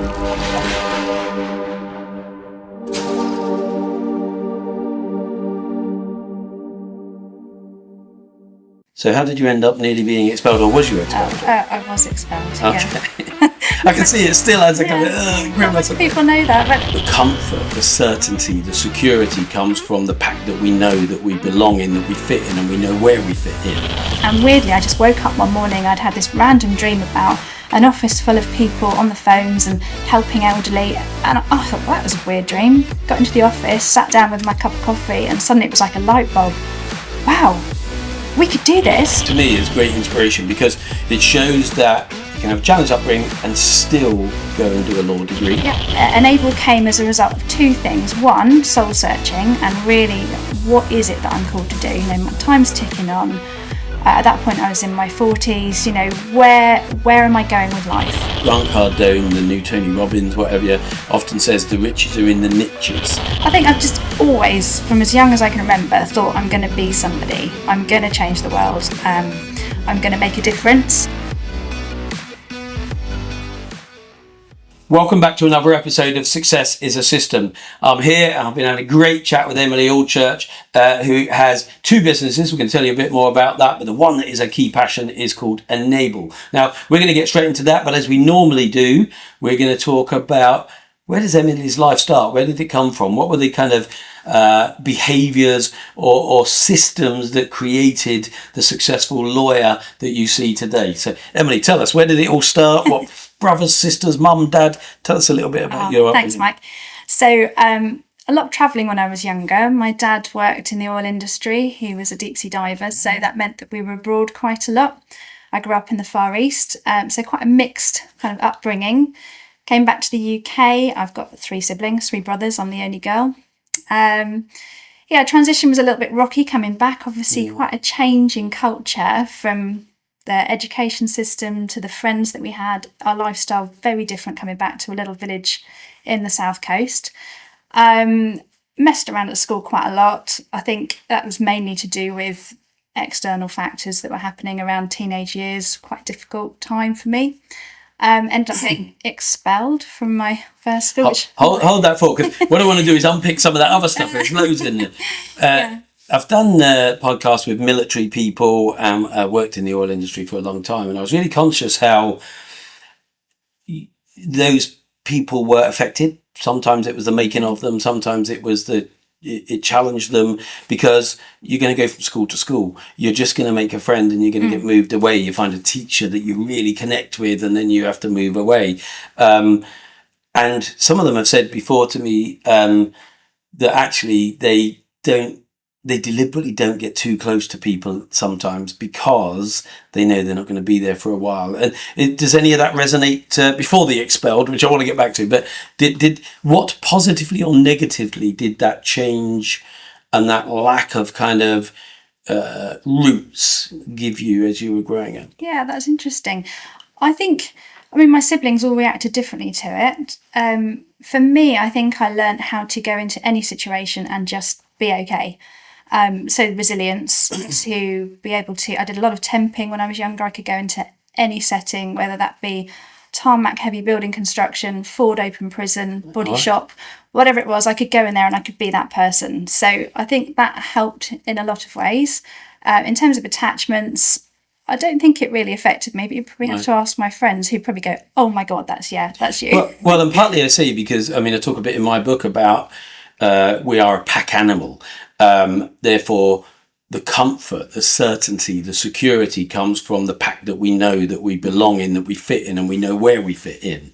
So how did you end up nearly being expelled, or was you expelled? I was expelled, yeah. I can see it still as a kind of Not much people know that, but the comfort, the certainty, the security comes from the pack that we know that we belong in, that we fit in, and we know where we fit in. And weirdly, I just woke up one morning, I'd had this random dream about an office full of people on the phones and helping elderly, and I thought, well, that was a weird dream. Got into the office, sat down with my cup of coffee, and suddenly it was like a light bulb. Wow, we could do this. To me, it's great inspiration because it shows that you can have a challenged upbringing and still go and do a law degree. Yeah, Enable came as a result of two things. One, soul searching, and really, what is it that I'm called to do? You know, my time's ticking on. At that point, I was in my 40s. You know, where am I going with life? Grant Cardone, the new Tony Robbins, whatever, often says the riches are in the niches. I think I've just always, from as young as I can remember, thought I'm going to be somebody. I'm going to change the world. I'm going to make a difference. Welcome back to another episode of Success is a System. I'm here and I've been having a great chat with Emily Allchurch, who has two businesses. We're going to tell you a bit more about that, but the one that is a key passion is called Enable. Now, we're going to get straight into that, but as we normally do, we're going to talk about where does Emily's life start? Where did it come from? What were the kind of behaviours or systems that created the successful lawyer that you see today? So, Emily, tell us, where did it all start? What brothers, sisters, mum, dad? Tell us a little bit about your Thanks, Mike. So, a lot of travelling when I was younger. My dad worked in the oil industry. He was a deep sea diver, so that meant that we were abroad quite a lot. I grew up in the Far East, so quite a mixed kind of upbringing. Came back to the UK. I've got three siblings, three brothers. I'm the only girl. Transition was a little bit rocky coming back. Obviously, quite a change in culture from the education system to the friends that we had. Our lifestyle very different coming back to a little village in the south coast. Messed around at school quite a lot. I think that was mainly to do with external factors that were happening around teenage years. Quite a difficult time for me. Ended up getting expelled from my first school. Hold that thought, because what I want to do is unpick some of that other stuff. There's loads in there. I've done podcasts with military people and worked in the oil industry for a long time, and I was really conscious how those people were affected. Sometimes it was the making of them, sometimes it was it challenged them, because you're going to go from school to school. You're just going to make a friend and you're going to get moved away. You find a teacher that you really connect with and then you have to move away. And some of them have said before to me that actually they deliberately don't get too close to people sometimes because they know they're not going to be there for a while. And does any of that resonate before the expelled, which I want to get back to, but did what positively or negatively did that change and that lack of kind of roots give you as you were growing up? Yeah, that's interesting. I mean, my siblings all reacted differently to it. For me, I think I learned how to go into any situation and just be okay. So resilience to be able to, I did a lot of temping when I was younger. I could go into any setting, whether that be tarmac heavy building construction, Ford open prison, body shop, whatever it was, I could go in there and I could be that person. So I think that helped in a lot of ways. In terms of attachments, I don't think it really affected me, but you probably have to ask my friends who probably go, oh my God, that's you. Well, and partly I see, because I mean, I talk a bit in my book about we are a pack animal. Therefore, the comfort, the certainty, the security comes from the pack that we know that we belong in, that we fit in, and we know where we fit in.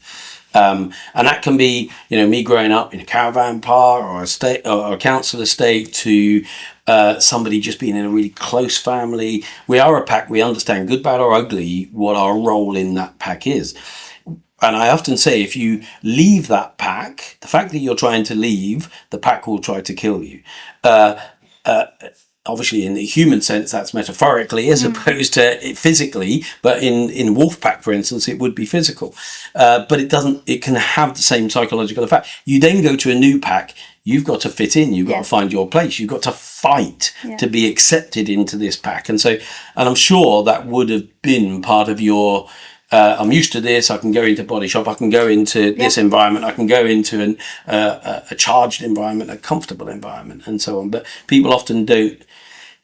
And that can be, me growing up in a caravan park or a council estate, to somebody just being in a really close family. We are a pack. We understand, good, bad, or ugly, what our role in that pack is. And I often say, if you leave that pack, the fact that you're trying to leave, the pack will try to kill you. Obviously, in the human sense, that's metaphorically as opposed to physically. But in wolf pack, for instance, it would be physical. But it can have the same psychological effect. You then go to a new pack. You've got to fit in. You've got to find your place. You've got to fight to be accepted into this pack. And I'm sure that would have been part of your I'm used to this. I can go into body shop. I can go into this environment. I can go into a charged environment, a comfortable environment, and so on. But people often don't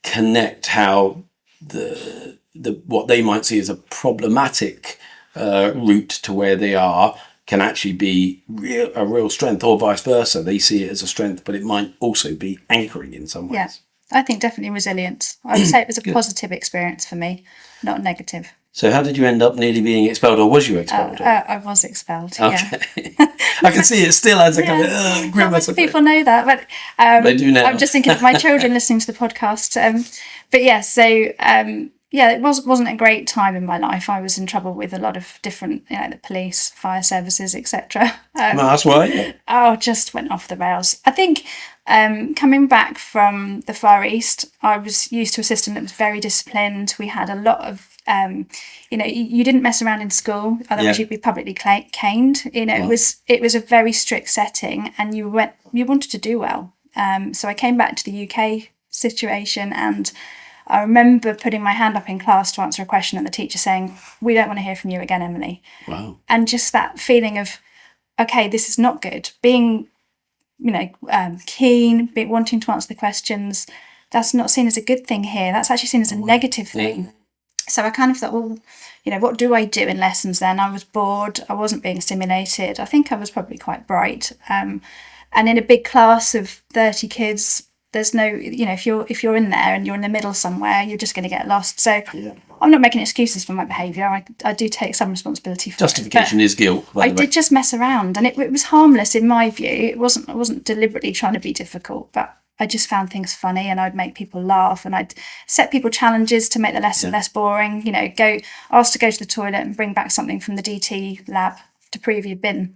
connect how the what they might see as a problematic route to where they are can actually be a real strength, or vice versa. They see it as a strength, but it might also be anchoring in some ways. Yeah, I think definitely resilience. I would say it was a positive experience for me, not negative. So how did you end up nearly being expelled, or was you expelled? I was expelled, okay. I can see it still as a kind of not many people know that, but they do now. I'm just thinking of my children listening to the podcast. But yeah, so it wasn't a great time in my life. I was in trouble with a lot of different, the police, fire services, etc. That's why. Just went off the rails. I think coming back from the Far East, I was used to a system that was very disciplined. We had a lot of you didn't mess around in school, otherwise you'd be publicly caned. It was a very strict setting, and you wanted to do well. So I came back to the UK situation, and I remember putting my hand up in class to answer a question, and the teacher saying, "We don't want to hear from you again, Emily." Wow. And just that feeling of, okay, this is not good. Being, keen, wanting to answer the questions, that's not seen as a good thing here. That's actually seen as a negative thing. Yeah. So I kind of thought, well, what do I do in lessons then? I was bored. I wasn't being stimulated. I think I was probably quite bright. And in a big class of 30 kids, there's no, if you're in there and you're in the middle somewhere, you're just going to get lost. So I'm not making excuses for my behaviour. I do take some responsibility for Justification is guilt. I did just mess around, and it was harmless in my view. I wasn't deliberately trying to be difficult, but I just found things funny, and I'd make people laugh, and I'd set people challenges to make the lesson less boring. Ask to go to the toilet and bring back something from the DT lab to prove you've been,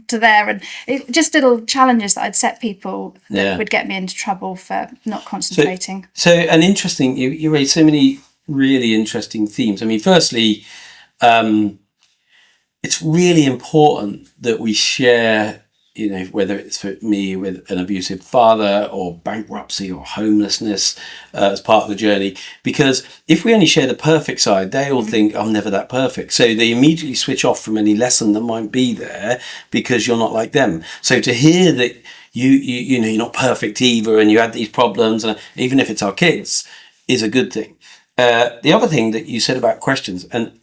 to there. And just little challenges that I'd set people that would get me into trouble for not concentrating. So an interesting, you raised so many really interesting themes. I mean, firstly, it's really important that we share, whether it's for me with an abusive father or bankruptcy or homelessness as part of the journey, because if we only share the perfect side, they all think I'm never that perfect. So they immediately switch off from any lesson that might be there because you're not like them. So to hear that you're not perfect either, and you had these problems, and even if it's our kids, is a good thing. The other thing that you said about questions, and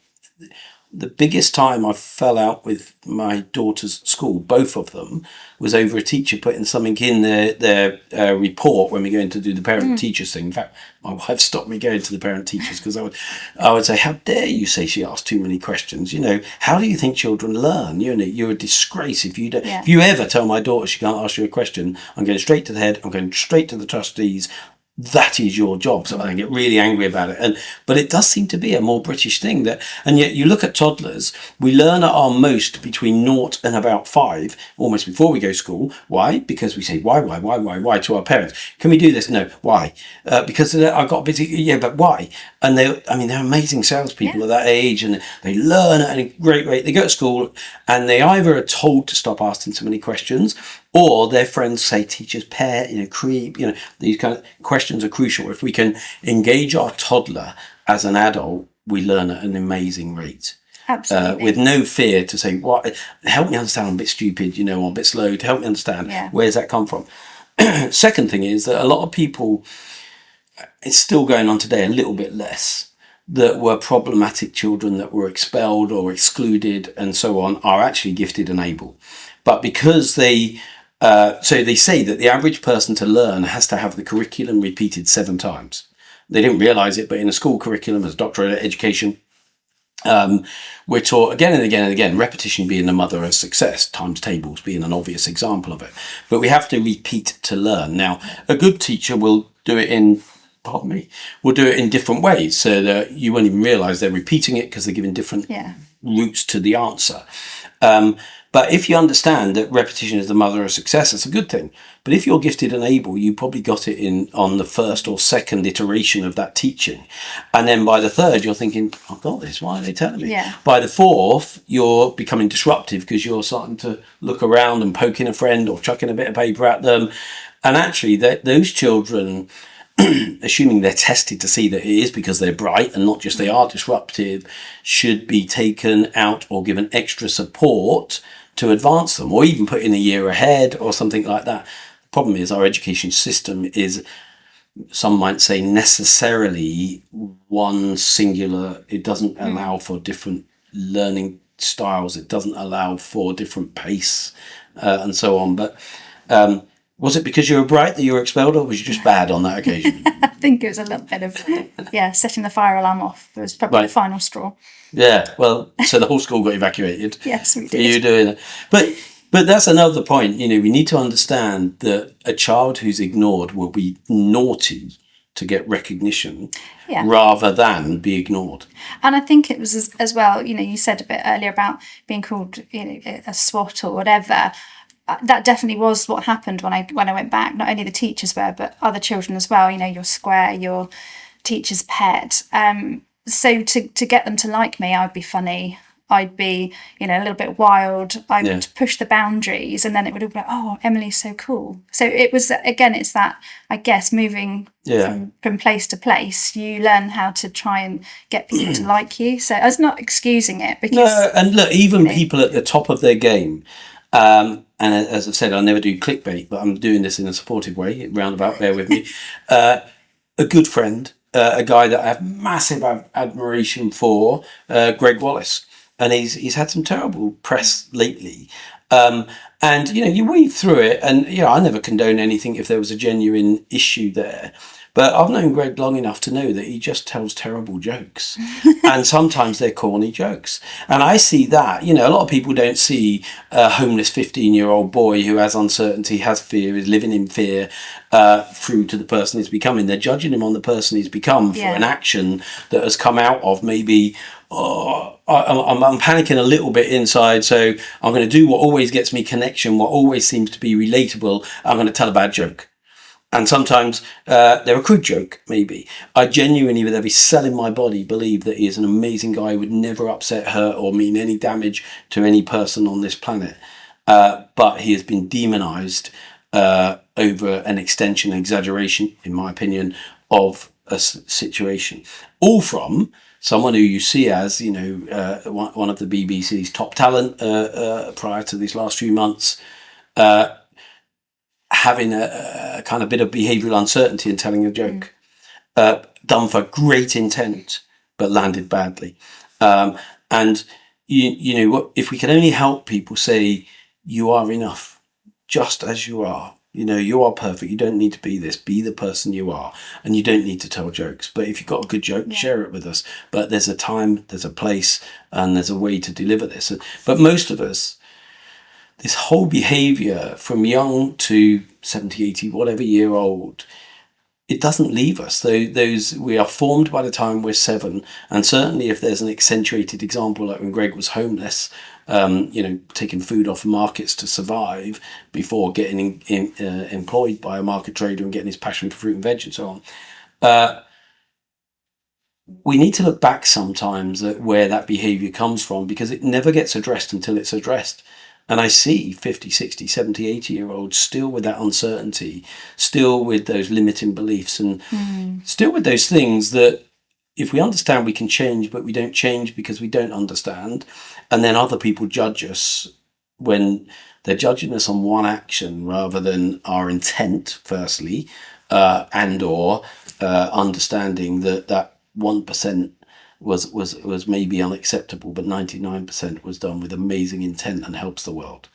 the biggest time I fell out with my daughter's school, both of them, was over a teacher putting something in their report when we go in to do the parent-teachers thing. In fact, my wife stopped me going to the parent-teachers because I would say, how dare you say she asked too many questions? How do you think children learn? You're a disgrace if you don't. If you ever tell my daughter she can't ask you a question, I'm going straight to the head, I'm going straight to the trustees. That is your job. So I get really angry about it. But it does seem to be a more British thing and yet you look at toddlers, we learn at our most between 0 and about 5, almost before we go to school. Why? Because we say, why to our parents? Can we do this? No. Why? Because I got busy. Yeah, but why? And they're amazing salespeople at that age, and they learn at a great rate. They go to school and they either are told to stop asking so many questions, or their friends say, teachers pet, creep, these kind of questions are crucial. If we can engage our toddler as an adult, we learn at an amazing rate. Absolutely. With no fear to say, what? Help me understand, I'm a bit stupid, or a bit slow, to help me understand. Where's that come from? Second thing is that a lot of people, it's still going on today a little bit less, that were problematic children that were expelled or excluded and so on, are actually gifted and able. But because so they say that the average person to learn has to have the curriculum repeated 7 times. They didn't realise it, but in a school curriculum as doctorate education, we're taught again and again and again, repetition being the mother of success, times tables being an obvious example of it. But we have to repeat to learn. Now, a good teacher will do it in different ways, so that you won't even realise they're repeating it because they're giving different routes to the answer. But if you understand that repetition is the mother of success, it's a good thing. But if you're gifted and able, you probably got it on the first or second iteration of that teaching. And then by the third, you're thinking, I've got this, why are they telling me? Yeah. By the fourth, you're becoming disruptive because you're starting to look around and poking a friend or chucking a bit of paper at them. And actually, those children assuming they're tested to see that it is because they're bright and not just they are disruptive, should be taken out or given extra support to advance them, or even put in a year ahead or something like that. The problem is our education system is, some might say, necessarily one singular. It doesn't allow for different learning styles. It doesn't allow for different pace and so on. But was it because you were bright that you were expelled, or was you just bad on that occasion? I think it was a little bit of, setting the fire alarm off. It was probably the final straw. Yeah, well, so the whole school got evacuated. Yes, we For did. you doing it. But that's another point. We need to understand that a child who's ignored will be naughty to get recognition rather than be ignored. And I think it was as well, you said a bit earlier about being called, a swot or whatever. That definitely was what happened when I went back. Not only the teachers were, but other children as well. Your square, your teacher's pet. So to get them to like me, I'd be funny. I'd be, a little bit wild. I would push the boundaries, and then it would be like, oh, Emily's so cool. So it was, again, it's that, I guess, moving from place to place, you learn how to try and get people to like you. So I was not excusing it, because no, and look, even people at the top of their game. And as I've said, I never do clickbait, but I'm doing this in a supportive way, roundabout, bear with me. A good friend, a guy that I have massive admiration for, Greg Wallace. And he's had some terrible press lately. And, you weave through it. And, I never condone anything if there was a genuine issue there. But I've known Greg long enough to know that he just tells terrible jokes. And sometimes they're corny jokes. And I see that. A lot of people don't see a homeless 15-year-old boy who has uncertainty, has fear, is living in fear, through to the person he's becoming. They're judging him on the person he's become for an action that has come out of maybe, I'm panicking a little bit inside, so I'm going to do what always gets me connection, what always seems to be relatable. I'm going to tell a bad joke. And sometimes they're a crude joke, maybe. I genuinely, with every cell in my body, believe that he is an amazing guy who would never upset, hurt, or mean any damage to any person on this planet. But he has been demonized over an extension, exaggeration, in my opinion, of a situation. All from someone who you see as, one of the BBC's top talent prior to these last few months, having a kind of bit of behavioural uncertainty and telling a joke, done for great intent, but landed badly. And if we can only help people say, you are enough, just as you are. You are perfect. You don't need to be this. Be the person you are. And you don't need to tell jokes. But if you've got a good joke, share it with us. But there's a time, there's a place, and there's a way to deliver this. But most of us, this whole behaviour from young to 70, 80, whatever year old, it doesn't leave us. We are formed by the time we're 7. And certainly if there's an accentuated example, like when Greg was homeless, taking food off markets to survive before getting employed by a market trader and getting his passion for fruit and veg and so on. We need to look back sometimes at where that behaviour comes from, because it never gets addressed until it's addressed. And I see 50, 60, 70, 80-year-olds still with that uncertainty, still with those limiting beliefs, and still with those things that if we understand we can change, but we don't change because we don't understand. And then other people judge us when they're judging us on one action rather than our intent, firstly, and or understanding that 1% was maybe unacceptable, but 99% was done with amazing intent and helps the world.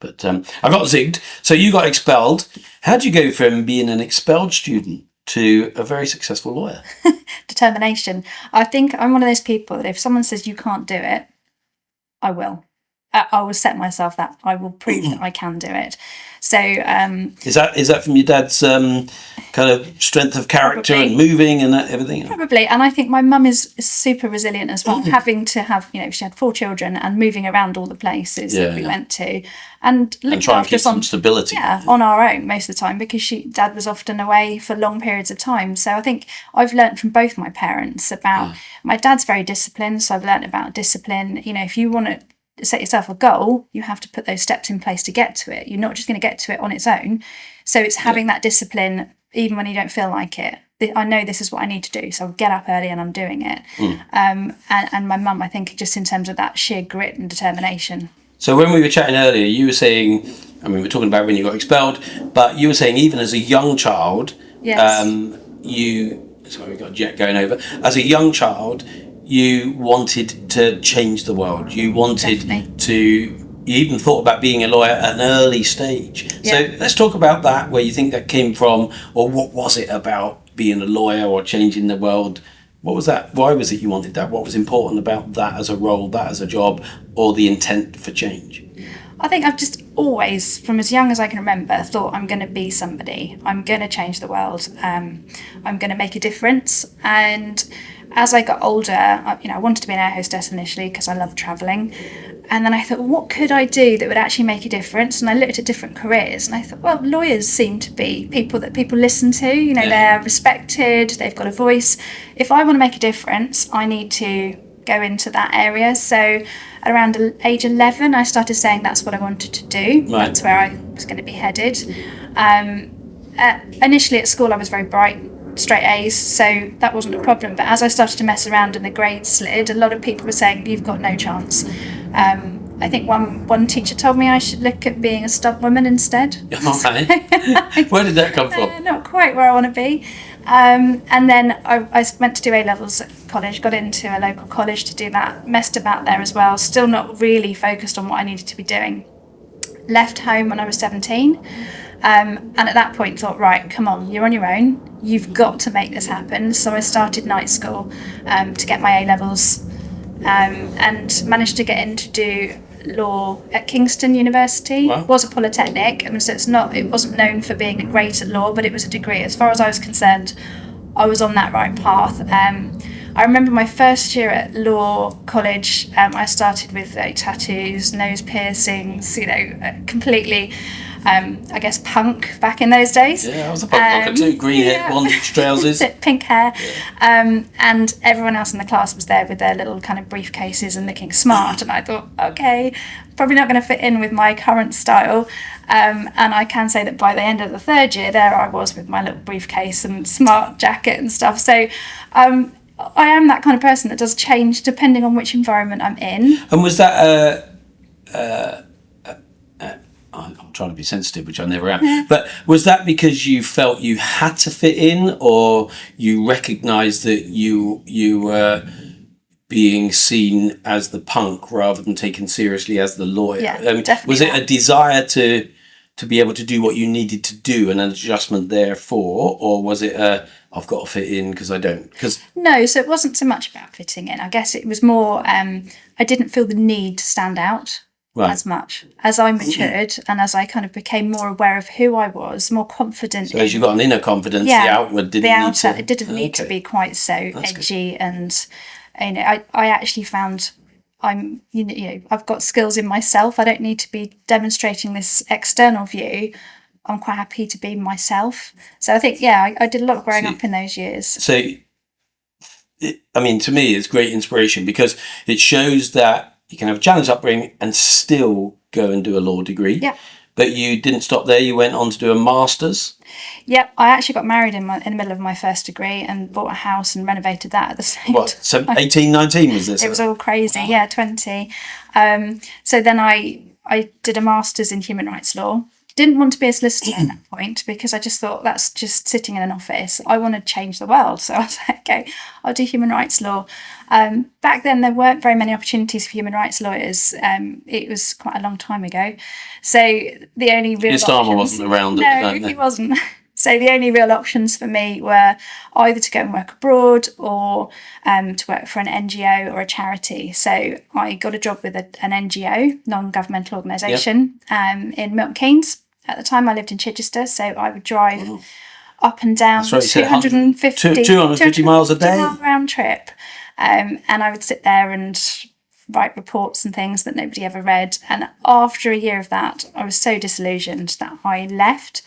But I got zigged. So you got expelled. How'd you go from being an expelled student to a very successful lawyer? Determination. I think I'm one of those people that if someone says you can't do it, I will. I will set myself that I will prove that I can do it. So is that from your dad's kind of strength of character and moving and that everything? Probably. And I think my mum is super resilient as well, having to have, she had 4 children and moving around all the places that we went to, and looking after us on stability. On our own most of the time, because dad was often away for long periods of time. So I think I've learnt from both my parents about, my dad's very disciplined, so I've learnt about discipline. If you want to set yourself a goal, you have to put those steps in place to get to it. You're not just going to get to it on its own. So it's having that discipline even when you don't feel like it. I know this is what I need to do, so I'll get up early and I'm doing it. And my mum, I think, just in terms of that sheer grit and determination. So when we were chatting earlier, you were saying, I mean, we're talking about when you got expelled, but you were saying even as a young child, Yes. Sorry, we've got a jet going over. As a young child, you wanted to change the world. You wanted you even thought about being a lawyer at an early stage. Yeah. So let's talk about that, where you think that came from, or what was it about being a lawyer or changing the world? What was that? Why was it you wanted that? What was important about that as a role, that as a job, or the intent for change? I think I've just always, from as young as I can remember, thought I'm going to be somebody. I'm going to change the world. I'm going to make a difference. And as I got older, I wanted to be an air hostess initially because I loved travelling. And then I thought, well, what could I do that would actually make a difference? And I looked at different careers and I thought, well, lawyers seem to be people that people listen to. They're respected, they've got a voice. If I want to make a difference, I need to go into that area. So around age 11, I started saying that's what I wanted to do. Right. That's where I was going to be headed. Initially at school, I was very bright, straight A's, so that wasn't a problem. But as I started to mess around and the grades slid, a lot of people were saying, you've got no chance. I think one teacher told me I should look at being a stunt woman instead. Okay. Where did that come from? Not quite where I want to be. And then I went to do A-levels at college, got into a local college to do that, messed about there as well, still not really focused on what I needed to be doing. Left home when I was 17, and at that point thought, right, come on, you're on your own, you've got to make this happen. So I started night school to get my A-levels, and managed to get in to do law at Kingston University. Wow. It was a polytechnic, so it wasn't known for being great at law, but it was a degree. As far as I was concerned, I was on that right path. I remember my first year at law college, I started with tattoos, nose piercings, completely I guess punk back in those days. Yeah, I was a punk rocker too. Green hair, bondage trousers, pink hair, and everyone else in the class was there with their little kind of briefcases and looking smart. And I thought, okay, probably not going to fit in with my current style. And I can say that by the end of the third year, there I was with my little briefcase and smart jacket and stuff. So I am that kind of person that does change depending on which environment I'm in. And was that I'm trying to be sensitive, which I never am. But was that because you felt you had to fit in, or you recognised that you were being seen as the punk rather than taken seriously as the lawyer? Yeah, definitely. Was it a desire to be able to do what you needed to do and an adjustment therefore, or was it I've got to fit in because I don't? No, so it wasn't so much about fitting in. I guess it was more I didn't feel the need to stand out. Right. As much as I matured and as I kind of became more aware of who I was, more confident. So as you got an inner confidence, the outward didn't need to. It didn't need to be quite so edgy, good. And I actually found I've got skills in myself. I don't need to be demonstrating this external view. I'm quite happy to be myself. So I think I did a lot of growing up in those years. So, to me, it's great inspiration because it shows that you can have a challenged upbringing and still go and do a law degree. Yeah. But you didn't stop there. You went on to do a master's. Yep. I actually got married in the middle of my first degree and bought a house and renovated that at the same time. So 18, 19 was this? It was all crazy. Yeah, 20. So then I did a master's in human rights law. Didn't want to be a solicitor at that point because I just thought that's just sitting in an office. I want to change the world. So I was like, okay, I'll do human rights law. Back then, there weren't very many opportunities for human rights lawyers. It was quite a long time ago. So the only real Starmer wasn't around. No, he wasn't. So the only real options for me were either to go and work abroad or to work for an NGO or a charity. So I got a job with an NGO, non-governmental organisation, in Milton Keynes. At the time I lived in Chichester, so I would drive up and down 250 miles a day round trip. And I would sit there and write reports and things that nobody ever read. And after a year of that, I was so disillusioned that I left.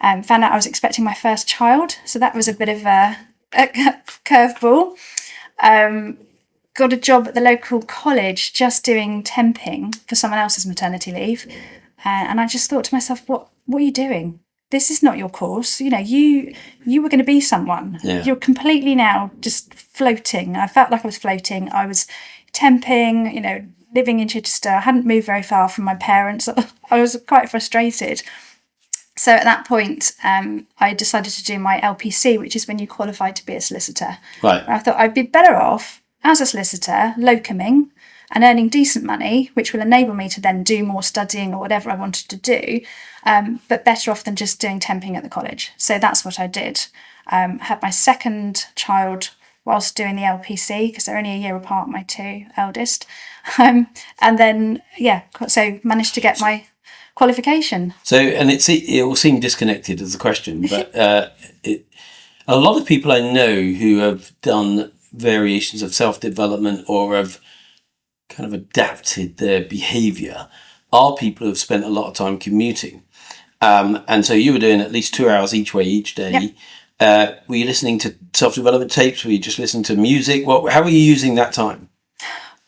Found out I was expecting my first child, so that was a bit of a curveball. got a job at the local college just doing temping for someone else's maternity leave. And I just thought to myself, what are you doing? This is not your course. You know, you were going to be someone. Yeah. You're completely now just floating. I felt like I was floating. I was temping, you know, living in Chichester. I hadn't moved very far from my parents. I was quite frustrated. So at that point, I decided to do my LPC, which is when you qualify to be a solicitor. Right. I thought I'd be better off as a solicitor, locuming and earning decent money, which will enable me to then do more studying or whatever I wanted to do, but better off than just doing temping at the college. So that's what I did. Had my second child whilst doing the LPC, because they're only a year apart, my two eldest. And then, so managed to get my qualification. So, and it will seem disconnected as a question, but a lot of people I know who have done variations of self-development or have kind of adapted their behaviour are people who have spent a lot of time commuting. And so you were doing at least 2 hours each way each day. Yep. Were you listening to self-development tapes? Were you just listening to music? How were you using that time?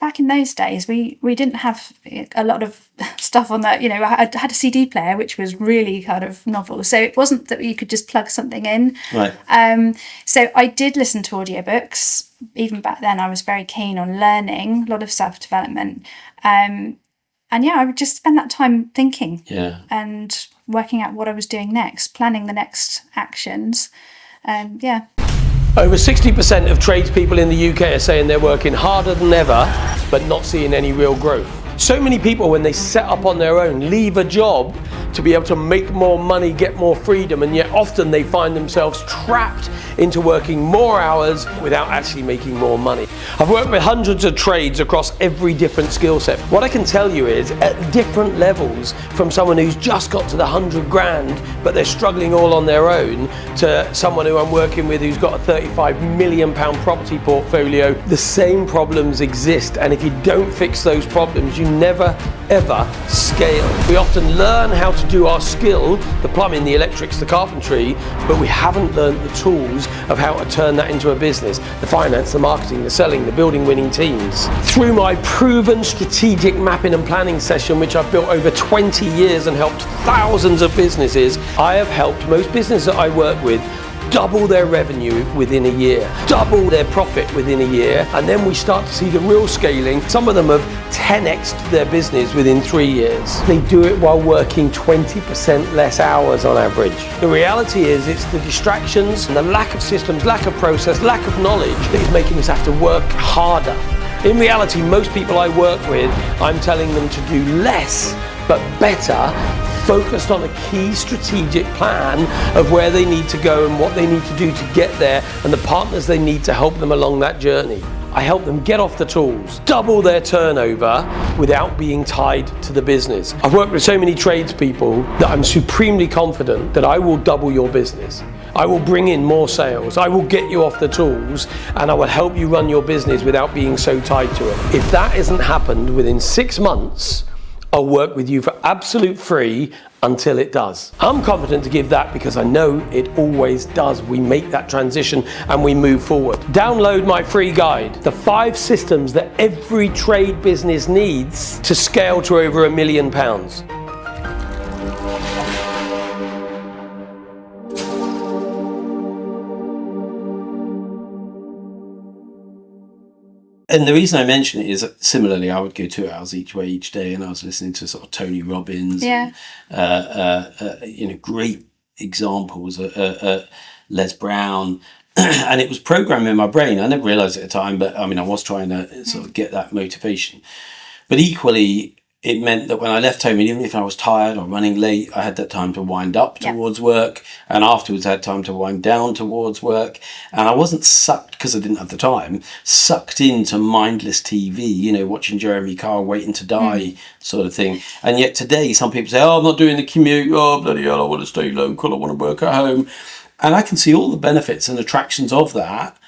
Back in those days, we didn't have a lot of stuff on that. You know, I had a CD player, which was really kind of novel. So it wasn't that you could just plug something in. Right. So I did listen to audiobooks. Even back then, I was very keen on learning a lot of self-development. And I would just spend that time thinking and working out what I was doing next, planning the next actions. Over 60% of tradespeople in the UK are saying they're working harder than ever, but not seeing any real growth. So many people, when they set up on their own, leave a job to be able to make more money, get more freedom, and yet often they find themselves trapped into working more hours without actually making more money. I've worked with hundreds of trades across every different skill set. What I can tell you is, at different levels, from someone who's just got to the 100 grand, but they're struggling all on their own, to someone who I'm working with who's got a 35 million pound property portfolio, the same problems exist. And if you don't fix those problems, you never, ever scale. We often learn how to do our skill, the plumbing, the electrics, the carpentry, but we haven't learned the tools of how to turn that into a business, the finance, the marketing, the selling, the building winning teams. Through my proven strategic mapping and planning session, which I've built over 20 years and helped thousands of businesses, I have helped most businesses that I work with double their revenue within a year, double their profit within a year, and then we start to see the real scaling. Some of them have 10x'd their business within 3 years. They do it while working 20% less hours on average. The reality is, it's the distractions and the lack of systems, lack of process, lack of knowledge that is making us have to work harder. In reality, most people I work with, I'm telling them to do less but better, focused on a key strategic plan of where they need to go and what they need to do to get there, and the partners they need to help them along that journey. I help them get off the tools, double their turnover without being tied to the business. I've worked with so many tradespeople that I'm supremely confident that I will double your business. I will bring in more sales, I will get you off the tools, and I will help you run your business without being so tied to it. If that hasn't happened within 6 months, I'll work with you for absolute free until it does. I'm confident to give that because I know it always does. We make that transition and we move forward. Download my free guide, the 5 systems that every trade business needs to scale to over £1 million. And the reason I mention it is, similarly, I would go 2 hours each way each day, and I was listening to sort of Tony Robbins, great examples, Les Brown, and it was programming in my brain. I never realised at the time, but I mean, I was trying to sort of get that motivation. But equally, it meant that when I left home, and even if I was tired or running late, I had that time to wind up towards work, and afterwards I had time to wind down towards work, and I wasn't sucked, because I didn't have the time, sucked into mindless TV, watching Jeremy Kyle Waiting to Die sort of thing. And yet today, some people say, oh, I'm not doing the commute, oh, bloody hell, I want to stay local, I want to work at home. And I can see all the benefits and attractions of that,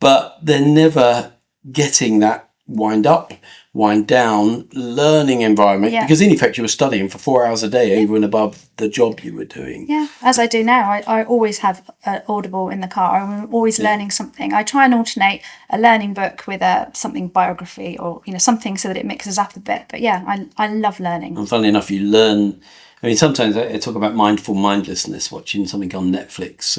but they're never getting that wind up, wind down, learning environment, because in effect you were studying for 4 hours a day over and above the job you were doing. Yeah, as I do now. I always have Audible in the car. I'm always learning something. I try and alternate a learning book with something biography or something so that it mixes up a bit. But yeah, I love learning. And funnily enough, you learn. I mean, sometimes I talk about mindful mindlessness, watching something on Netflix.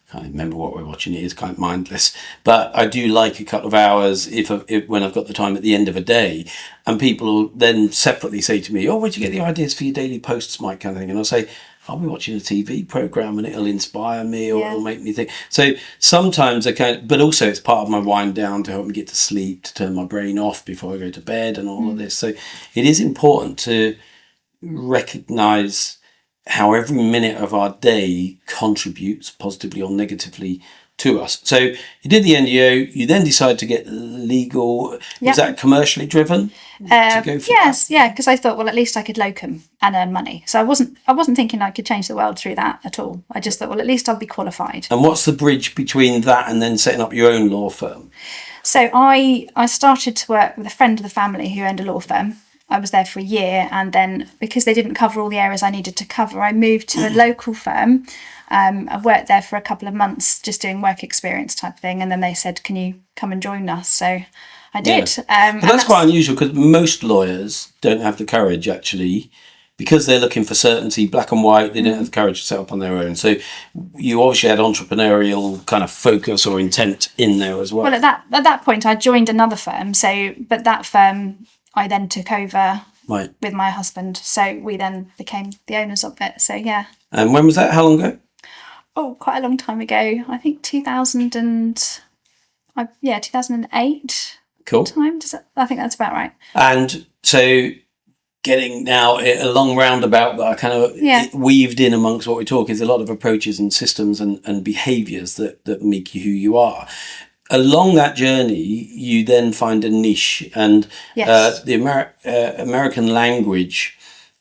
I can't remember what we're watching. It is kind of mindless, but I do like a couple of hours if when I've got the time at the end of a day, and people will then separately say to me, "Oh, where'd you get the ideas for your daily posts, Mike?" kind of thing, and I'll say, "I'll be watching a TV program, and it'll inspire me, or it'll make me think." So sometimes but also it's part of my wind down to help me get to sleep, to turn my brain off before I go to bed, and all of this. So it is important to recognise how every minute of our day contributes positively or negatively to us. So you did the NGO, you then decided to get legal. Was that commercially driven? Yes, because I thought, well, at least I could locum and earn money. So I wasn't thinking I could change the world through that at all. I just thought, well, at least I'll be qualified. And what's the bridge between that and then setting up your own law firm? So I started to work with a friend of the family who owned a law firm. I was there for a year, and then because they didn't cover all the areas I needed to cover, I moved to a local firm. I worked there for a couple of months just doing work experience type thing, and then they said, "Can you come and join us?" So I did. But that's quite unusual, because most lawyers don't have the courage, actually, because they're looking for certainty, black and white. They don't have the courage to set up on their own. So you obviously had entrepreneurial kind of focus or intent in there as well. Well, at that point, I joined another firm. But that firm I then took over with my husband. So we then became the owners of it. So yeah. And when was that? How long ago? Oh, quite a long time ago. I think 2008. Cool. Time. I think that's about right. And so getting now a long roundabout that I kind of weaved in amongst what we talk is a lot of approaches and systems and behaviours that make you who you are. Along that journey, you then find a niche, and the American language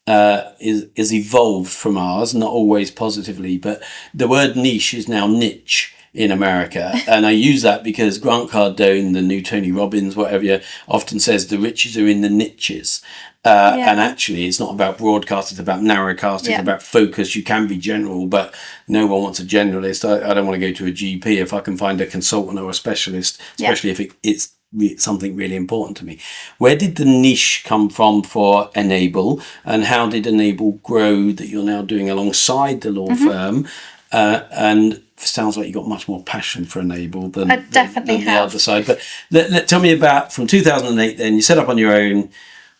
is evolved from ours, not always positively, but the word niche is now niche in America. And I use that because Grant Cardone, the new Tony Robbins, whatever, often says the riches are in the niches. And actually, it's not about broadcast, it's about narrowcast, it's about focus. You can be general, but no one wants a generalist. I don't want to go to a GP if I can find a consultant or a specialist, especially if it's something really important to me. Where did the niche come from for Enable, and how did Enable grow that you're now doing alongside the law firm? And sounds like you got much more passion for Enable than the other side. But tell me about, from 2008 then, you set up on your own.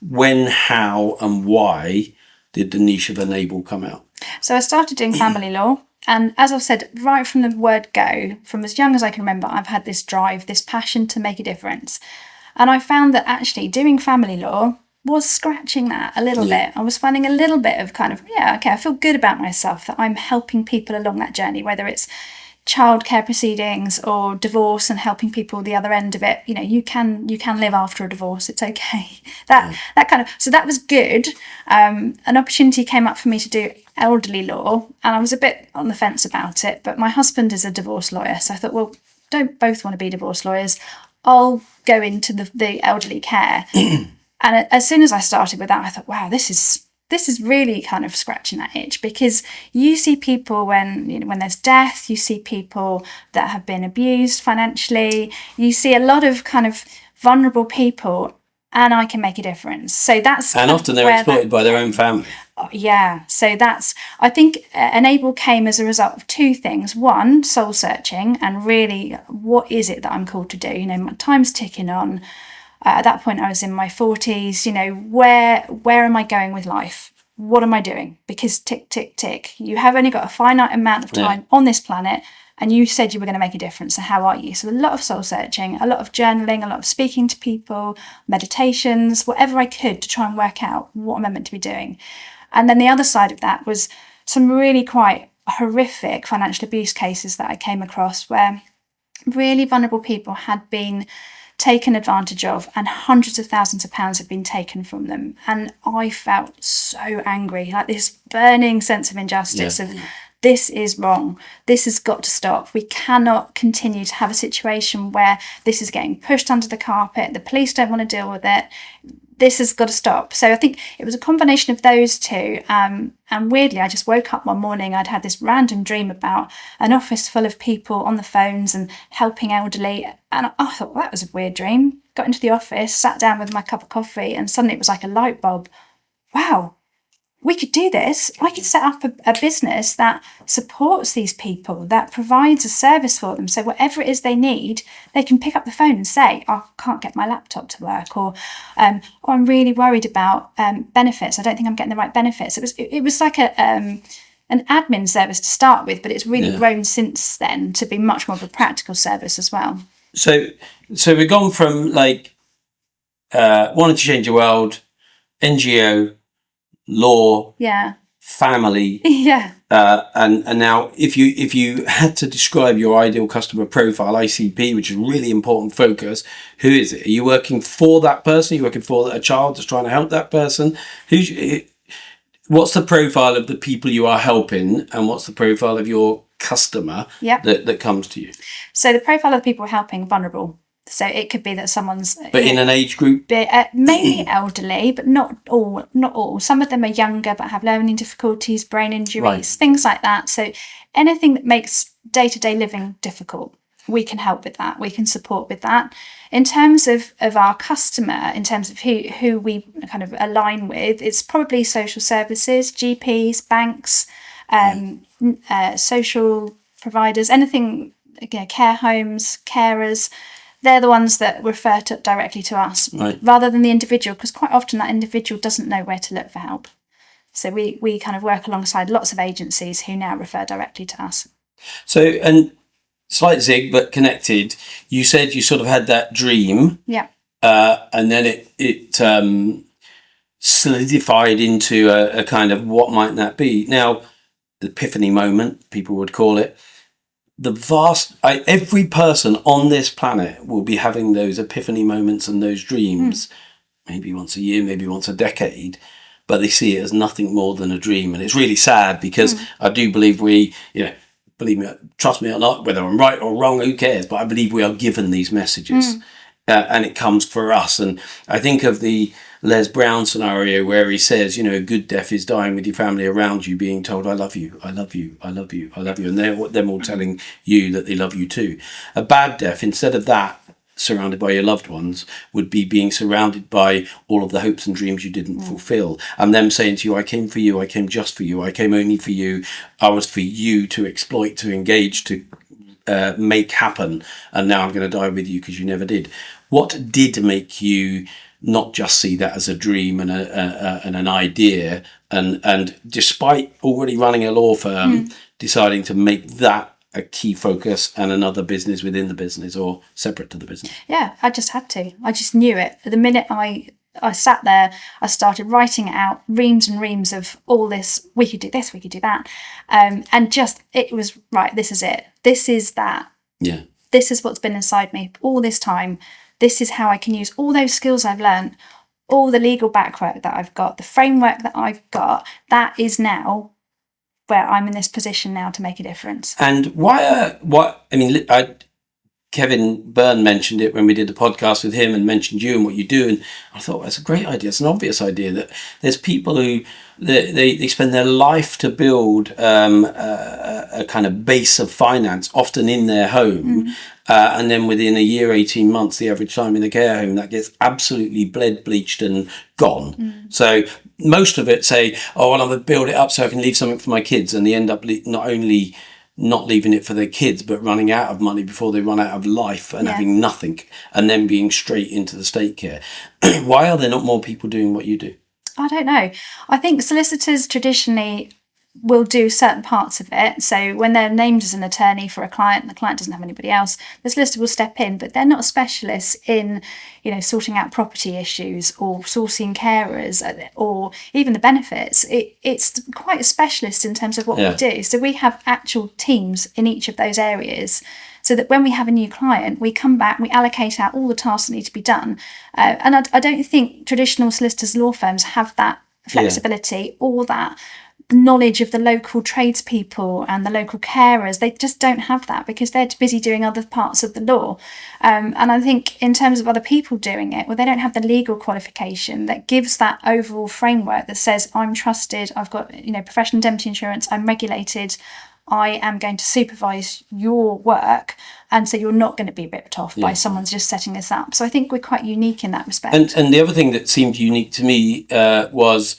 When, how and why did the niche of Enable come out? So I started doing family law. And as I've said, right from the word go, from as young as I can remember, I've had this drive, this passion to make a difference. And I found that actually doing family law was scratching that a little bit. I was finding a little bit of kind of, I feel good about myself, that I'm helping people along that journey, whether it's childcare proceedings or divorce and helping people the other end of it. You can live after a divorce. It's okay. That kind of, so that was good. An opportunity came up for me to do elderly law, and I was a bit on the fence about it, but my husband is a divorce lawyer, so I thought, well, don't both want to be divorce lawyers. I'll go into the elderly care. And as soon as I started with that, I thought, wow, this is really kind of scratching that itch, because you see people when there's death, you see people that have been abused financially, you see a lot of kind of vulnerable people, and I can make a difference. So that's, and often they're exploited by their own family. Yeah, so I think Enable came as a result of two things. One, soul searching, and really, what is it that I'm called to do? My time's ticking on. At that point, I was in my 40s. Where am I going with life? What am I doing? Because tick, tick, tick. You have only got a finite amount of time on this planet, and you said you were going to make a difference. So how are you? So a lot of soul searching, a lot of journaling, a lot of speaking to people, meditations, whatever I could to try and work out what am I meant to be doing. And then the other side of that was some really quite horrific financial abuse cases that I came across, where really vulnerable people had been taken advantage of, and hundreds of thousands of pounds had been taken from them. And I felt so angry, like this burning sense of injustice of this is wrong. This has got to stop. We cannot continue to have a situation where this is getting pushed under the carpet. The police don't want to deal with it. This has got to stop. So I think it was a combination of those two. And weirdly, I just woke up one morning. I'd had this random dream about an office full of people on the phones and helping elderly. And I thought, well, that was a weird dream. Got into the office, sat down with my cup of coffee, and suddenly it was like a light bulb. Wow, we could do this. I could set up a business that supports these people, that provides a service for them. So whatever it is they need, they can pick up the phone and say, oh, I can't get my laptop to work, or I'm really worried about benefits. I don't think I'm getting the right benefits. It was like an admin service to start with, but it's really grown since then to be much more of a practical service as well. So we've gone from like wanting to change the world, NGO, law, family, and now if you had to describe your ideal customer profile, ICP, which is a really important focus, who is it? Are you working for that person? Are you working for a child that's trying to help that person? What's the profile of the people you are helping, and what's the profile of your customer that comes to you? So the profile of the people we're helping, vulnerable. So it could be that someone's... But in an age group? Mainly elderly, but not all. Some of them are younger but have learning difficulties, brain injuries, things like that. So anything that makes day-to-day living difficult, we can help with that. We can support with that. In terms of our customer, in terms of who we kind of align with, it's probably social services, GPs, banks, social providers, anything, care homes, carers. They're the ones that refer directly to us rather than the individual, because quite often that individual doesn't know where to look for help. So we kind of work alongside lots of agencies who now refer directly to us. So, and slight zig, but connected, you said you sort of had that dream. Yeah. And then it solidified into a kind of what might that be. Now, the epiphany moment, people would call it. Every person on this planet will be having those epiphany moments and those dreams, maybe once a year, maybe once a decade, but they see it as nothing more than a dream. And it's really sad because I do believe believe me, trust me or not, whether I'm right or wrong, who cares? But I believe we are given these messages and it comes for us. And I think of the Les Brown scenario where he says, a good death is dying with your family around you, being told, I love you, I love you, I love you, I love you. And them all telling you that they love you too. A bad death, instead of that, surrounded by your loved ones, would be being surrounded by all of the hopes and dreams you didn't fulfill. And them saying to you, I came for you, I came just for you, I came only for you, I was for you to exploit, to engage, to make happen. And now I'm going to die with you because you never did. What did make you not just see that as a dream and an idea, and despite already running a law firm, deciding to make that a key focus and another business within the business or separate to the business? Yeah, I just had to. I just knew it. The minute I sat there, I started writing out reams and reams of all this. We could do this, we could do that. And just, it was, right, this is it. This is that. Yeah. This is what's been inside me all this time. This is how I can use all those skills I've learned, all the legal background that I've got, the framework that I've got. That is now where I'm in this position now to make a difference. And Kevin Byrne mentioned it when we did the podcast with him and mentioned you and what you do. And I thought, that's a great idea. It's an obvious idea that there's people who they spend their life to build a kind of base of finance, often in their home. And then within a year, 18 months, the average time in a care home, that gets absolutely bled, bleached and gone. So most of it say, oh, well, I'm going to build it up so I can leave something for my kids. And they end up not only not leaving it for their kids, but running out of money before they run out of life and having nothing, and then being straight into the state care. Why are there not more people doing what you do? I don't know. I think solicitors traditionally will do certain parts of it. So when they're named as an attorney for a client and the client doesn't have anybody else, the solicitor will step in, but they're not specialists in, sorting out property issues or sourcing carers or even the benefits. It's quite a specialist in terms of what we do. So we have actual teams in each of those areas, so that when we have a new client, we come back, we allocate out all the tasks that need to be done. And I don't think traditional solicitors' law firms have that flexibility or that knowledge of the local tradespeople and the local carers. They just don't have that because they're busy doing other parts of the law. And I think in terms of other people doing it, well, they don't have the legal qualification that gives that overall framework that says, I'm trusted, I've got, professional indemnity insurance, I'm regulated, I am going to supervise your work, and so you're not going to be ripped off by someone's just setting this up. So I think we're quite unique in that respect. And the other thing that seemed unique to me was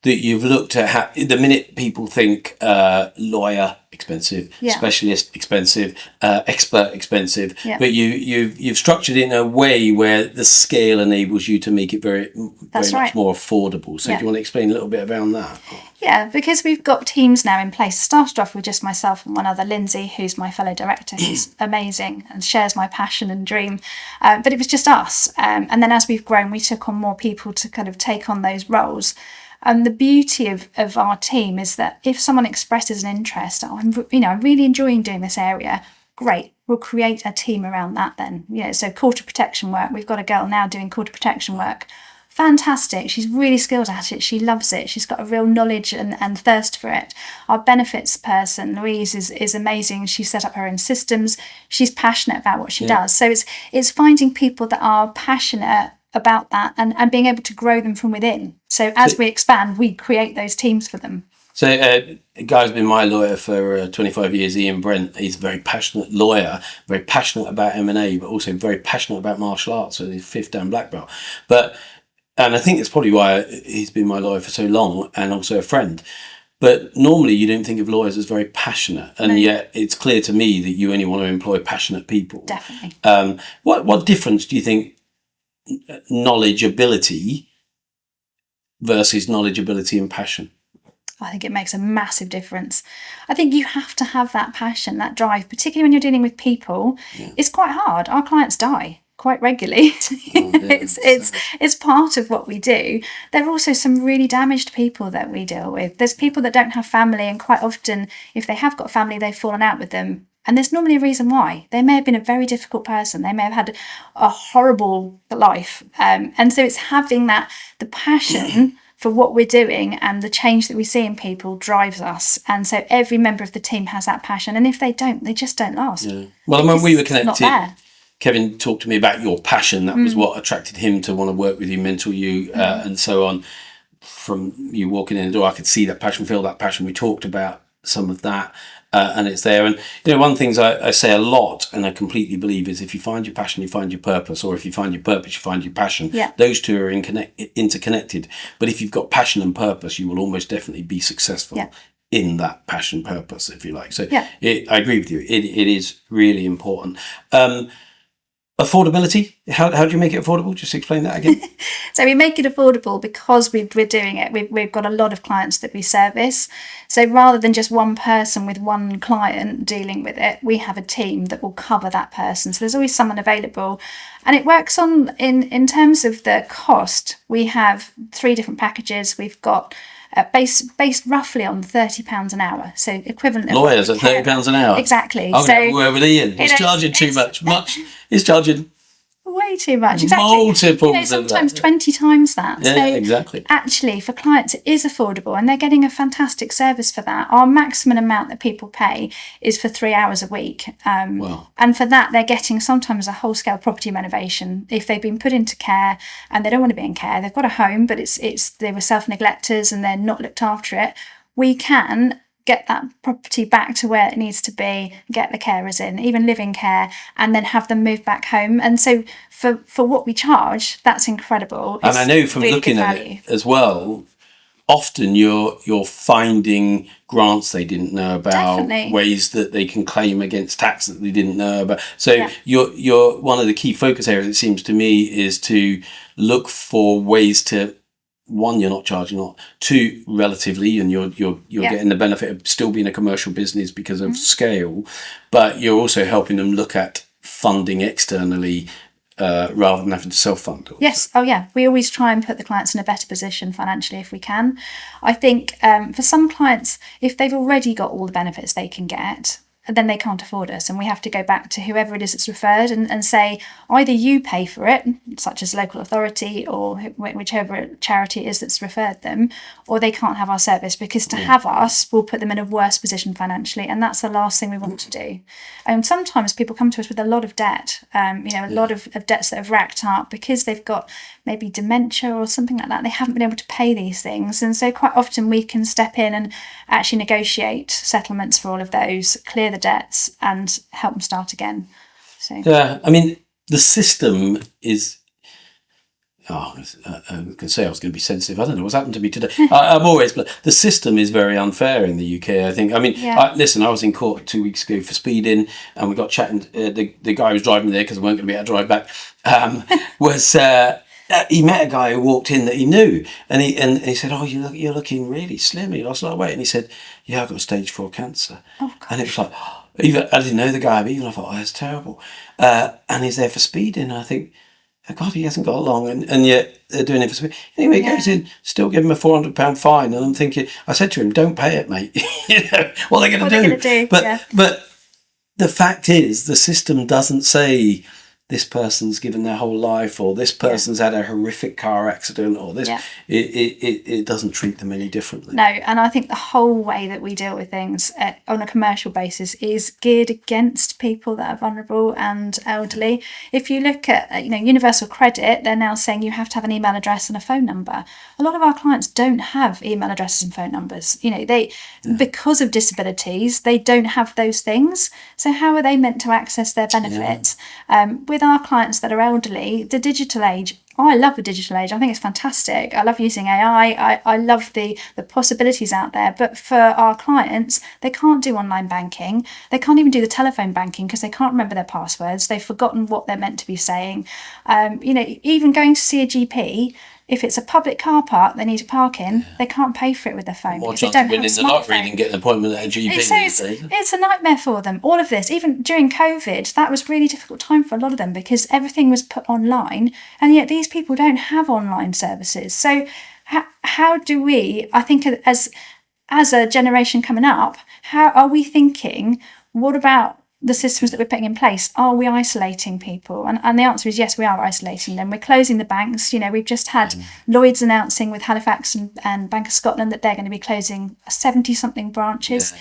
that you've looked at how, the minute people think lawyer expensive, specialist expensive, expert expensive, but you've structured it in a way where the scale enables you to make it very much more affordable. So do you want to explain a little bit around that? Yeah, because we've got teams now in place. Started off with just myself and one other, Lindsay, who's my fellow director, who's amazing and shares my passion and dream. But it was just us. And then as we've grown, we took on more people to kind of take on those roles. And the beauty of our team is that if someone expresses an interest, I'm really enjoying doing this area, great, we'll create a team around that then. So quarter protection work, we've got a girl now doing quarter protection work. Fantastic, she's really skilled at it, she loves it, she's got a real knowledge and thirst for it. Our benefits person, Louise, is amazing. She set up her own systems, she's passionate about what she does. So it's finding people that are passionate about that and being able to grow them from within. So as we expand, we create those teams for them. So a guy's been my lawyer for 25 years, Ian Brent. He's a very passionate lawyer, very passionate about M&A, but also very passionate about martial arts. So he's 5th Dan black belt. And I think that's probably why he's been my lawyer for so long, and also a friend. But normally you don't think of lawyers as very passionate, and yet it's clear to me that you only want to employ passionate people. Definitely. What difference do you think knowledgeability versus knowledgeability and passion? I think it makes a massive difference. I think you have to have that passion, that drive, particularly when you're dealing with people. It's quite hard. Our clients die quite regularly. It's part of what we do. There are also some really damaged people that we deal with. There's people that don't have family, and quite often if they have got family, they've fallen out with them. And there's normally a reason why. They may have been a very difficult person. They may have had a horrible life. And so it's having the passion for what we're doing and the change that we see in people drives us. And so every member of the team has that passion. And if they don't, they just don't last. Yeah. Well, when we were connected, Kevin talked to me about your passion. That was what attracted him to want to work with you, mentor you, and so on. From you walking in the door, I could see that passion, feel that passion. We talked about some of that. And it's there. And, one of the things I say a lot, and I completely believe, is if you find your passion, you find your purpose, or if you find your purpose, you find your passion. Yeah. Those two are interconnected. But if you've got passion and purpose, you will almost definitely be successful in that passion purpose, if you like. So I agree with you. It is really important. Affordability, how do you make it affordable? Just explain that again. So we make it affordable because we're doing it. We've got a lot of clients that we service. So rather than just one person with one client dealing with it, we have a team that will cover that person. So there's always someone available. And it works in terms of the cost. We have 3 different packages. We've got based roughly on £30 an hour, so equivalent. Lawyers at £30 an hour. Exactly. I'm going to work with Ian. He's charging too much. He's charging way too much. Exactly. Multiples sometimes 20 times that. Yeah, so exactly. Actually, for clients, it is affordable, and they're getting a fantastic service for that. Our maximum amount that people pay is for 3 hours a week, and for that, they're getting sometimes a whole-scale property renovation. If they've been put into care and they don't want to be in care, they've got a home, but they were self-neglectors and they're not looked after it. We can get that property back to where it needs to be, get the carers in, even live in care, and then have them move back home. And so for what we charge, that's incredible. And I know from really looking at it as well, often you're finding grants they didn't know about, definitely. Ways that they can claim against tax that they didn't know about. So you're one of the key focus areas, it seems to me, is to look for ways to, one, you're not charging a lot. 2, relatively, and you're getting the benefit of still being a commercial business because of scale, but you're also helping them look at funding externally rather than having to self-fund. Yes. Oh, yeah. We always try and put the clients in a better position financially if we can. I think for some clients, if they've already got all the benefits they can get, then they can't afford us, and we have to go back to whoever it is that's referred and say either you pay for it, such as local authority or whichever charity it is that's referred them, or they can't have our service, because to have us will put them in a worse position financially, and that's the last thing we want to do. And sometimes people come to us with a lot of debt, a lot of debts that have racked up because they've got maybe dementia or something like that. They haven't been able to pay these things, and so quite often we can step in and actually negotiate settlements for all of those, clear the debts, and help them start again. So yeah, I mean, the system is. I was going to say I was going to be sensitive. I don't know what's happened to me today. I'm always, but the system is very unfair in the UK, I think. I mean, listen, I was in court 2 weeks ago for speeding, and we got chatting. The guy who was driving there, because I weren't going to be able to drive back, he met a guy who walked in that he knew, and he said, "Oh, you're looking really slim. You lost a lot of weight." And he said, "Yeah, I've got stage 4 cancer." Oh, gosh. And it was like, even I didn't know the guy, but even I thought, "Oh, that's terrible." And he's there for speeding. And I think, oh, God, he hasn't got long, and yet they're doing it for speeding. Anyway, he goes in, still give him a £400 fine, and I'm thinking, I said to him, "Don't pay it, mate." What are they going to do? But the fact is, the system doesn't say this person's given their whole life, or this person's had a horrific car accident, or this. It doesn't treat them any differently. No, and I think the whole way that we deal with things on a commercial basis is geared against people that are vulnerable and elderly. If you look at Universal Credit, they're now saying you have to have an email address and a phone number. A lot of our clients don't have email addresses and phone numbers. Because of disabilities, they don't have those things. So how are they meant to access their benefits? With our clients that are elderly, the digital age, I love the digital age. I think it's fantastic. I love using AI. I love the possibilities out there. But for our clients, they can't do online banking. They can't even do the telephone banking because they can't remember their passwords. They've forgotten what they're meant to be saying. Even going to see a GP, if it's a public car park they need to park in, they can't pay for it with their phone. More because chance of winning the lottery than getting an appointment at a GP. It's a nightmare for them. All of this, even during COVID, that was a really difficult time for a lot of them because everything was put online, and yet these people don't have online services. So how do we, I think as a generation coming up, how are we thinking, what about the systems that we're putting in place? Are we isolating people? And the answer is yes, we are isolating them. We're closing the banks. We've just had Lloyds announcing with Halifax and Bank of Scotland that they're going to be closing 70-something branches.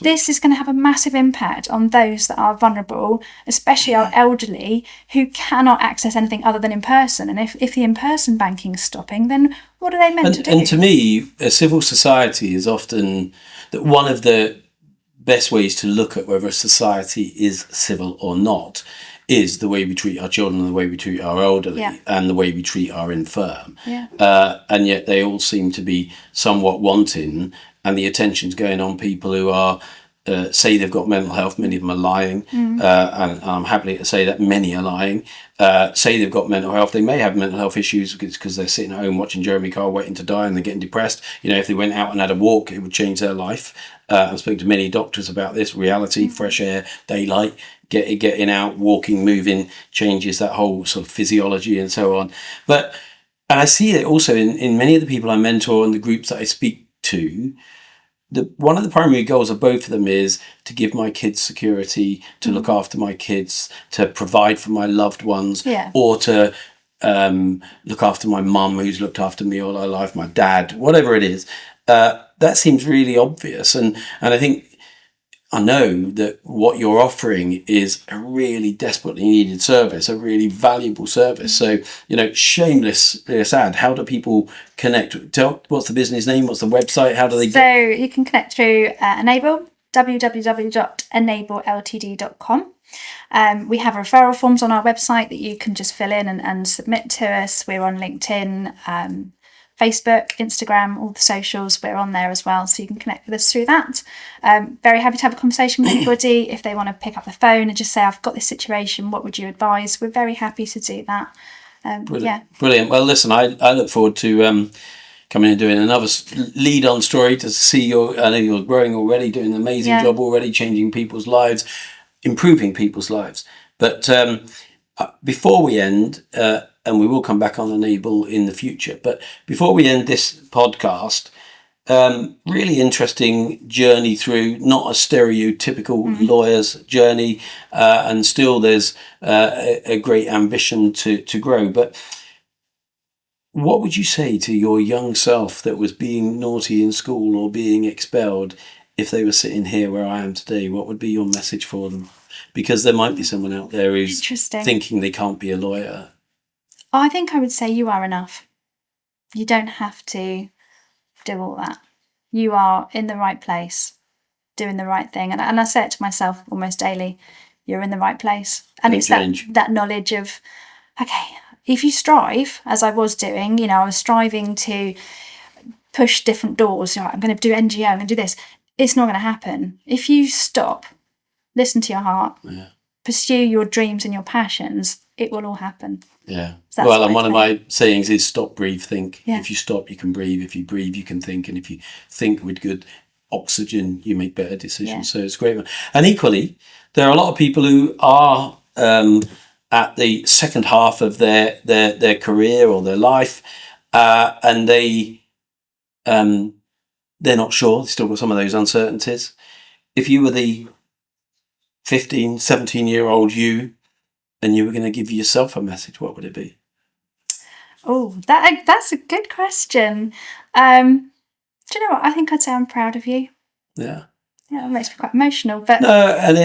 This is going to have a massive impact on those that are vulnerable, especially our elderly, who cannot access anything other than in person. And if the in-person banking is stopping, then what are they meant to do? And to me, a civil society is often one of the best ways to look at whether a society is civil or not is the way we treat our children, the way we treat our elderly, and the way we treat our infirm. And yet they all seem to be somewhat wanting, and the attention's going on people who are say they've got mental health. Many of them are lying, and I'm happy to say that many are lying. Say they've got mental health. They may have mental health issues because they're sitting at home watching Jeremy Kyle waiting to die, and they're getting depressed. If they went out and had a walk, it would change their life. I've spoken to many doctors about this. Reality, fresh air, daylight, getting out, walking, moving changes that whole sort of physiology and so on. And I see it also in many of the people I mentor and the groups that I speak to. One of the primary goals of both of them is to give my kids security, to look after my kids, to provide for my loved ones, or to look after my mum who's looked after me all her life, my dad, whatever it is. That seems really obvious. And I know that what you're offering is a really desperately needed service, a really valuable service. So, shameless ad, how do people connect? What's the business name? What's the website? How do they So you can connect through Enable, www.enableltd.com. We have referral forms on our website that you can just fill in and submit to us. We're on LinkedIn, Facebook, Instagram, all the socials, we're on there as well, so you can connect with us through that. Very happy to have a conversation with anybody. If they want to pick up the phone and just say, I've got this situation, what would you advise? We're very happy to do that. Brilliant. Well, listen, I look forward to coming and doing another lead-on story to see I know you're growing already, doing an amazing job already, changing people's lives, improving people's lives. But before we end, and we will come back on Enable in the future, but before we end this podcast, really interesting journey through, not a stereotypical lawyer's journey, and still there's a great ambition to grow. But what would you say to your young self that was being naughty in school or being expelled, if they were sitting here where I am today? What would be your message for them? Because there might be someone out there who's thinking they can't be a lawyer. I think I would say you are enough. You don't have to do all that. You are in the right place, doing the right thing. And I say it to myself almost daily, you're in the right place. And it's that knowledge of, okay, if you strive, as I was doing, I was striving to push different doors. I'm going to do NGO, I'm going to do this. It's not going to happen. If you stop, listen to your heart, pursue your dreams and your passions, it will all happen. Yeah. Well, and one of my sayings is stop, breathe, think. Yeah. If you stop, you can breathe. If you breathe, you can think. And if you think with good oxygen, you make better decisions. Yeah. So it's a great one. And equally, there are a lot of people who are at the second half of their career or their life, and they're not sure. They still got some of those uncertainties. If you were the 15, 17-year-old you, and you were going to give yourself a message, what would it be? Oh, that's a good question. Do you know what? I think I'd say I'm proud of you. Yeah. Yeah, it makes me quite emotional. But no, and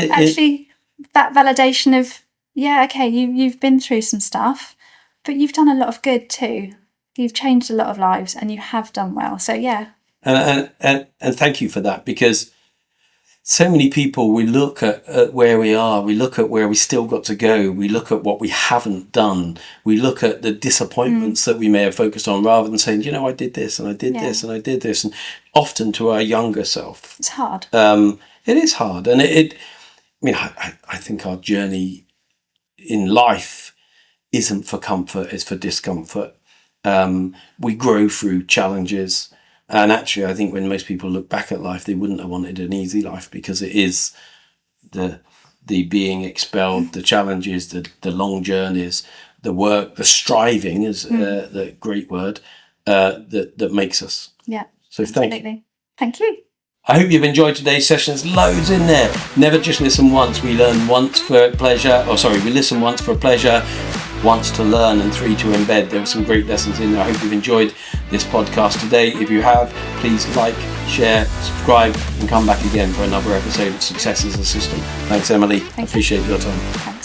that validation of, okay, you've been through some stuff, but you've done a lot of good too. You've changed a lot of lives, and you have done well. So yeah. And thank you for that, because so many people, we look at where we are, we look at where we still got to go, we look at what we haven't done, we look at the disappointments that we may have focused on, rather than saying, I did this and I did this and I did this. And often to our younger self, it's hard. It is hard. And I think our journey in life isn't for comfort, it's for discomfort. We grow through challenges. And actually, I think when most people look back at life, they wouldn't have wanted an easy life, because it is the being expelled, the challenges, the long journeys, the work, the striving is the great word that makes us. Yeah. So thank you. Thank you. I hope you've enjoyed today's session. There's loads in there. Never just listen once. We learn once for pleasure. We listen once for pleasure, once to learn, and 3 to embed. There were some great lessons in there. I hope you've enjoyed this podcast today. If you have, please like, share, subscribe, and come back again for another episode of Success as a System. Thanks, Emily. I appreciate your time.